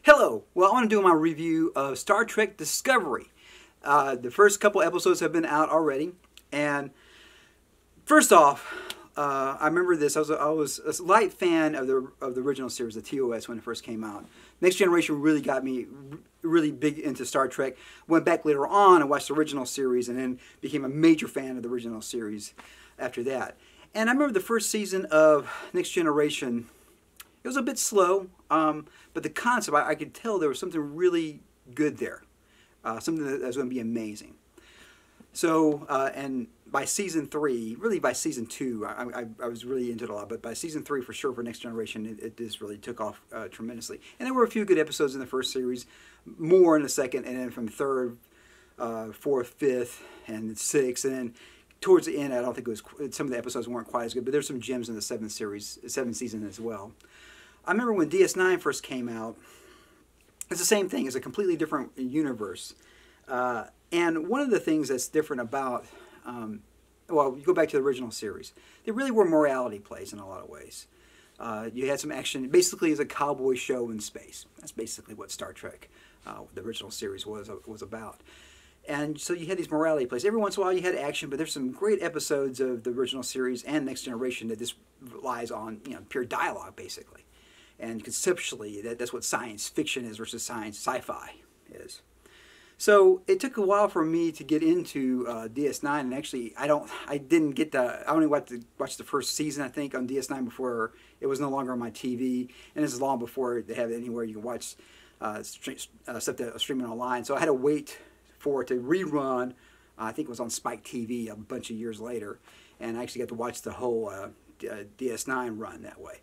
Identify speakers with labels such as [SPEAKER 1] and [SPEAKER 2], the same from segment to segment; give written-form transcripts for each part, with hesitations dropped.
[SPEAKER 1] Hello! Well, I want to do my review of Star Trek Discovery. The first couple episodes have been out already, and first off, I remember this. I was a light fan of the original series, the TOS, when it first came out. Next Generation really got me really big into Star Trek. Went back later on and watched the original series, and then became a major fan of the original series after that. And I remember the first season of Next Generation. It was a bit slow, but the concept, I could tell there was something really good there. Something that was going to be amazing. So, and by season 3, really by season 2, I was really into it a lot, but by season 3 for sure for Next Generation, it just really took off tremendously. And there were a few good episodes in the first series, more in the second, and then from third, fourth, fifth, and sixth, and then towards the end, I don't think it was, some of the episodes weren't quite as good, but there's some gems in the seventh season as well. I remember when DS9 first came out, it's the same thing. It's a completely different universe. And one of the things that's different about, well, you go back to the original series, they really were morality plays in a lot of ways. You had some action. Basically, it's a cowboy show in space. That's basically what Star Trek, the original series, was about. And so you had these morality plays. Every once in a while you had action, but there's some great episodes of the original series and Next Generation that just relies on, pure dialogue, basically. And conceptually, that's what science fiction is versus sci-fi is. So it took a while for me to get into DS9, and actually I only watched the first season, I think, on DS9 before it was no longer on my TV, and this is long before they have it anywhere you can watch stuff that streaming online. So I had to wait for it to rerun. I think it was on Spike TV a bunch of years later, and I actually got to watch the whole DS9 run that way.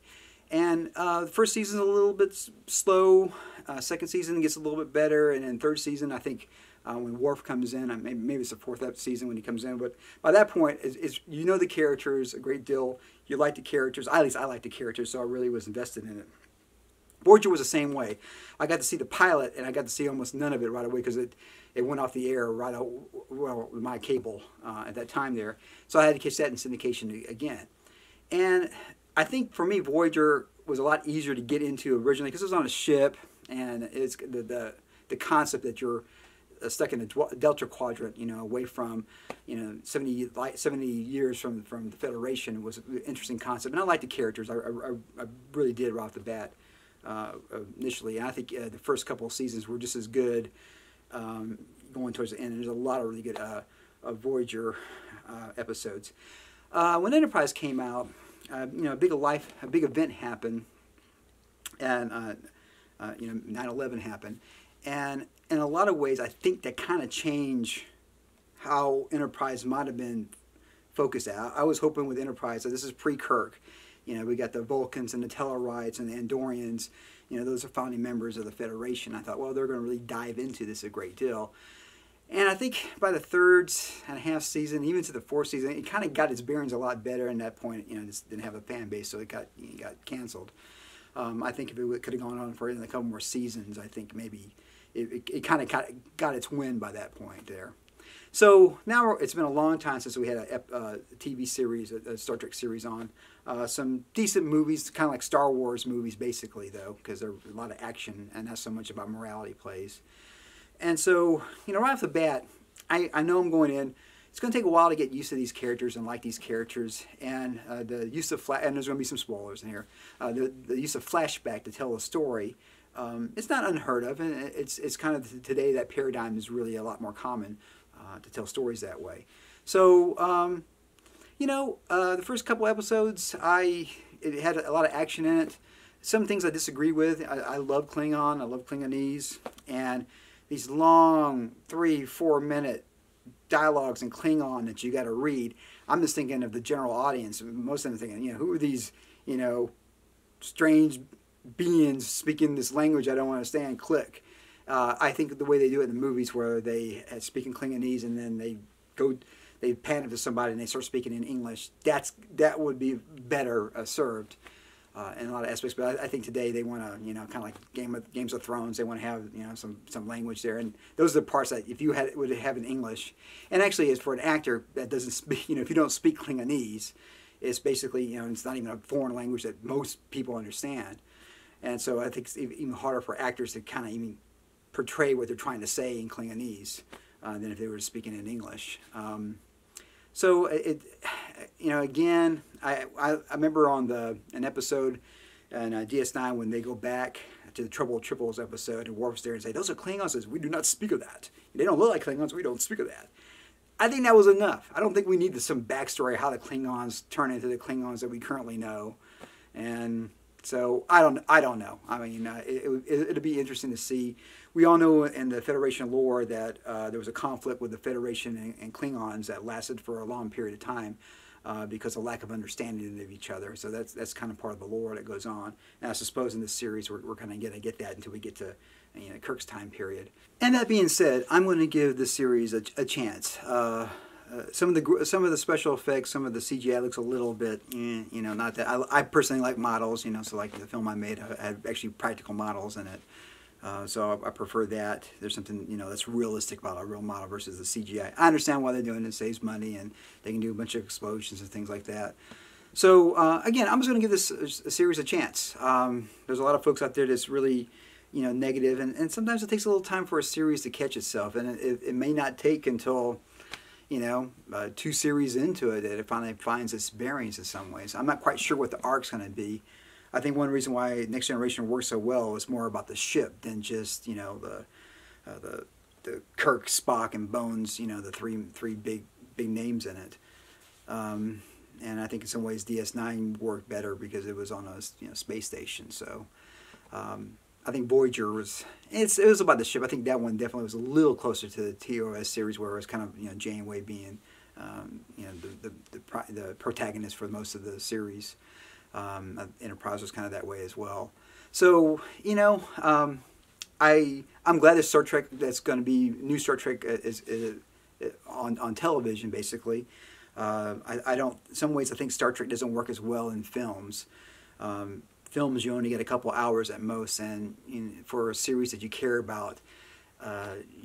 [SPEAKER 1] And the first season is a little bit slow. Second season gets a little bit better, and then third season, I think, when Worf comes in, maybe it's the fourth season when he comes in. But by that point, you know the characters a great deal. You like the characters. At least I like the characters, so I really was invested in it. Voyager was the same way. I got to see the pilot, and I got to see almost none of it right away because it went off the air right out, well, with my cable at that time there. So I had to catch that in syndication again. And I think for me, Voyager was a lot easier to get into originally because it was on a ship, and it's the concept that you're stuck in the Delta Quadrant, away from, 70 years from the Federation was an interesting concept. And I liked the characters. I really did right off the bat initially. And I think the first couple of seasons were just as good going towards the end. And there's a lot of really good Voyager episodes. When Enterprise came out, a big event happened, and 9/11 happened, and in a lot of ways, I think that kind of changed how Enterprise might have been focused at. I was hoping with Enterprise that this is pre-Kirk. We got the Vulcans and the Tellarites and the Andorians. Those are founding members of the Federation. I thought, well, they're going to really dive into this a great deal. And I think by the third and a half season, even to the fourth season, it kind of got its bearings a lot better. And at that point, it just didn't have a fan base, so it got canceled. I think if it could have gone on for a couple more seasons, I think maybe it kind of got its wind by that point there. So now it's been a long time since we had a TV series, a Star Trek series on. Some decent movies, kind of like Star Wars movies, basically, though, because there's a lot of action and not so much about morality plays. And so, right off the bat, I know I'm going in. It's going to take a while to get used to these characters and like these characters. And the use of and there's going to be some spoilers in here. The use of flashback to tell a story, it's not unheard of, and it's kind of today that paradigm is really a lot more common to tell stories that way. So, the first couple episodes, it had a lot of action in it. Some things I disagree with. I love Klingon. I love Klingonese, and these long 3-4 minute dialogues in Klingon that you got to read. I'm just thinking of the general audience. Most of them thinking, who are these, strange beings speaking this language I don't understand? Click. I think the way they do it in the movies, where they speak in Klingonese and then they pan it to somebody and they start speaking in English. That would be better served. In a lot of aspects, but I think today they want to, kind of like Games of Thrones. They want to have, some language there, and those are the parts that if you would have in English, and actually, as for an actor that doesn't speak, if you don't speak Klingonese, it's basically, it's not even a foreign language that most people understand. And so I think it's even harder for actors to kind of even portray what they're trying to say in Klingonese than if they were speaking in English. So again, I remember on an episode in DS9 when they go back to the Trouble with Triples episode, and Worf's there and say, "Those are Klingons." Says, "We do not speak of that. They don't look like Klingons. We don't speak of that." I think that was enough. I don't think we need some backstory of how the Klingons turn into the Klingons that we currently know, and so I don't know. I mean, it'll be interesting to see. We all know in the Federation lore that there was a conflict with the Federation and Klingons that lasted for a long period of time because of lack of understanding of each other. So that's kind of part of the lore that goes on. And I suppose in this series we're kind of going to get that until we get to Kirk's time period. And that being said, I'm going to give this series a chance. Some of the special effects, some of the CGI looks a little bit, not that. I personally like models, so like the film I made had actually practical models in it. So I prefer that. There's something, that's realistic about a real model versus the CGI. I understand why they're doing it. It saves money, and they can do a bunch of explosions and things like that. So, again, I'm just going to give this series a chance. There's a lot of folks out there that's really, negative, and sometimes it takes a little time for a series to catch itself, and it may not take until, 2 series into it that it finally finds its bearings in some ways. I'm not quite sure what the arc's going to be. I think one reason why Next Generation works so well is more about the ship than just the Kirk, Spock, and Bones. The three big names in it. And I think in some ways DS9 worked better because it was on a space station. So I think Voyager was it was about the ship. I think that one definitely was a little closer to the TOS series where it was kind of Janeway being the protagonist for most of the series. Enterprise was kind of that way as well. So I'm glad that Star Trek that's going to be new Star Trek is on television basically. I don't. In some ways, I think Star Trek doesn't work as well in films. Films you only get a couple hours at most, and for a series that you care about,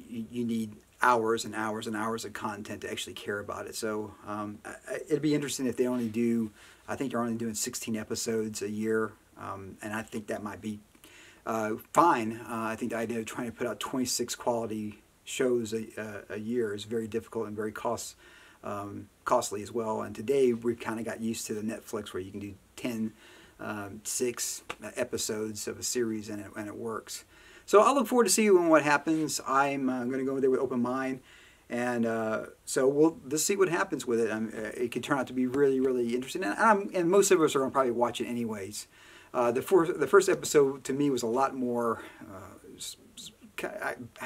[SPEAKER 1] you need hours and hours and hours of content to actually care about it. So it'd be interesting if they only do. I think they're only doing 16 episodes a year, and I think that might be fine. I think the idea of trying to put out 26 quality shows a year is very difficult and very costly as well. And today we've kind of got used to the Netflix where you can do 6 episodes of a series and it works. So I'll look forward to seeing what happens. I'm going to go there with open mind. And so we'll see what happens with it. It could turn out to be really, really interesting. And most of us are going to probably watch it anyways. The first episode to me was a lot more,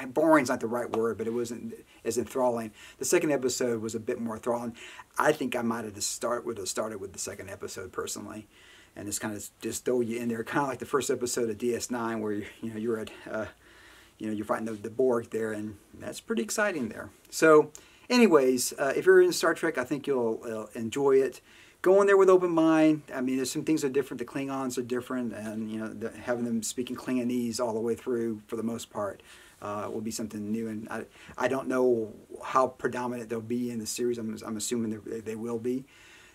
[SPEAKER 1] boring's not the right word, but it wasn't as enthralling. The second episode was a bit more enthralling. I think I might have started with the second episode personally. And just kind of just throw you in there, kind of like the first episode of DS9 where you're at... you're fighting the Borg there, and that's pretty exciting there. So, anyways, if you're in Star Trek, I think you'll enjoy it. Go in there with open mind. I mean, there's some things that are different. The Klingons are different, and having them speaking Klingonese all the way through, for the most part, will be something new. And I don't know how predominant they'll be in the series. I'm assuming they will be.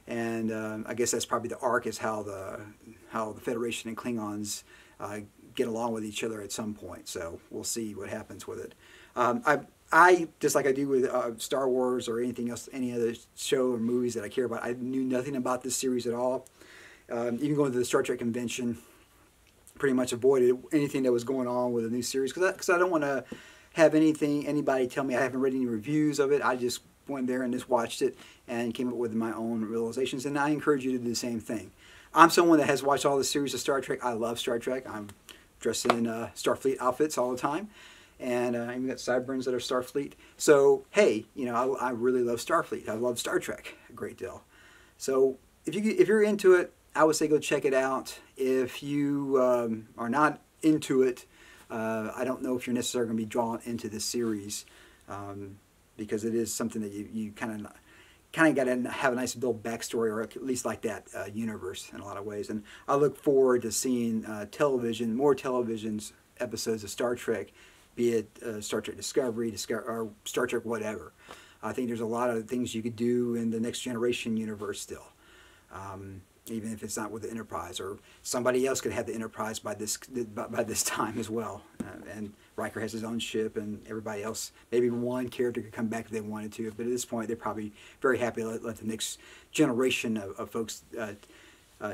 [SPEAKER 1] And I guess that's probably the arc, is how the Federation and Klingons get along with each other at some point. So we'll see what happens with it. I just like I do with Star Wars or anything else, any other show or movies that I care about, I knew nothing about this series at all. Even going to the Star Trek convention, pretty much avoided anything that was going on with the new series because I don't want to have anybody tell me. I haven't read any reviews of it. I just went there and just watched it and came up with my own realizations. And I encourage you to do the same thing. I'm someone that has watched all the series of Star Trek. I love Star Trek. I'm dressed in Starfleet outfits all the time, and I even got sideburns that are Starfleet. So hey, I really love Starfleet. I love Star Trek a great deal. So if you're into it, I would say go check it out. If you are not into it, I don't know if you're necessarily going to be drawn into this series because it is something that you kind of got to have a nice build backstory, or at least like that universe in a lot of ways. And I look forward to seeing more television episodes of Star Trek, be it Star Trek Discovery, or Star Trek whatever. I think there's a lot of things you could do in the Next Generation universe still. even if it's not with the Enterprise, or somebody else could have the Enterprise by this time as well. And Riker has his own ship, and everybody else, maybe one character could come back if they wanted to. But at this point, they're probably very happy to let the next generation of folks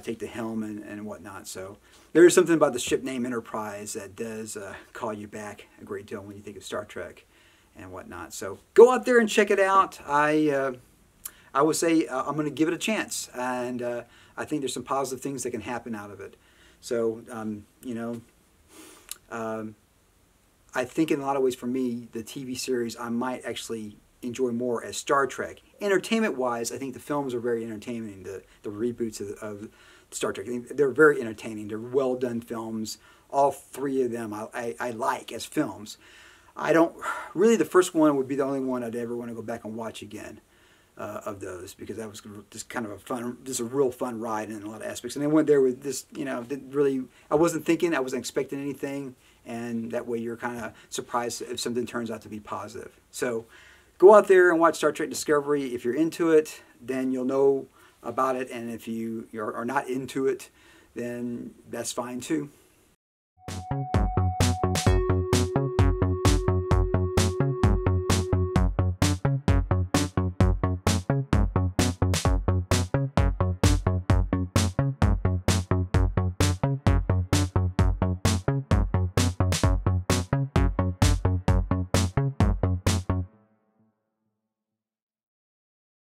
[SPEAKER 1] take the helm and whatnot. So there is something about the ship name Enterprise that does call you back a great deal when you think of Star Trek and whatnot. So go out there and check it out. I would say I'm going to give it a chance, and I think there's some positive things that can happen out of it. So, I think in a lot of ways for me, the TV series I might actually enjoy more as Star Trek. Entertainment-wise, I think the films are very entertaining. The reboots of Star Trek, I think they're very entertaining. They're well-done films. All three of them I like as films. I don't really. The first one would be the only one I'd ever want to go back and watch again. Of those, because that was just kind of a real fun ride in a lot of aspects. And I went there with this, didn't really, I wasn't thinking, I wasn't expecting anything, and that way you're kind of surprised if something turns out to be positive. So go out there and watch Star Trek Discovery. If you're into it, then you'll know about it, and if you are not into it, then that's fine too.